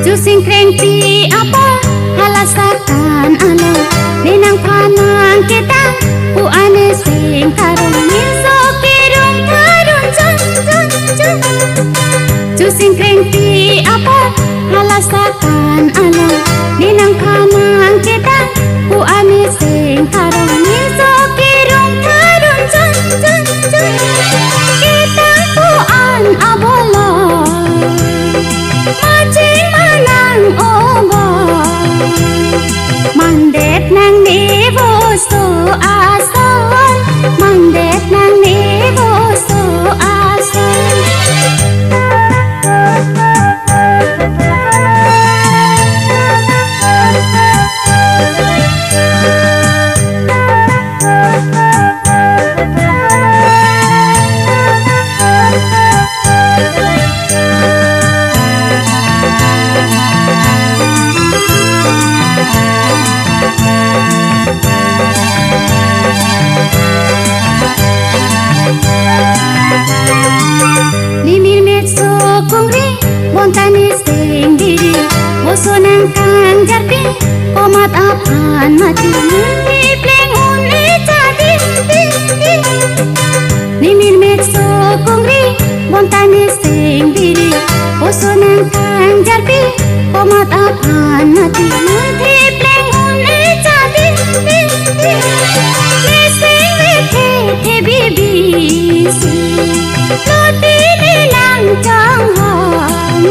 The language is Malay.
Jusing krengti apa halasakan alo nenang panang kita u ane sing tarung miso kirung tarung jun jun jun. Jusing krengti apa halasakan alo nenang panang kita u ane sing tarung miso kirung tarung jun jun jun. Kita u an abolo Macing manang obo Mandet nang nevo so ason Mandet nang nevo so ason Limir metso kungri bontani sing diri Bosonang kang jarpi komat apan mati Muni pleng uni jadi Limir metso kungri bontani sing diri Bosonang kang jarpi komat apan mati Muni pleng uni jadi Mesing wete te bibisi Loti di nang chang hong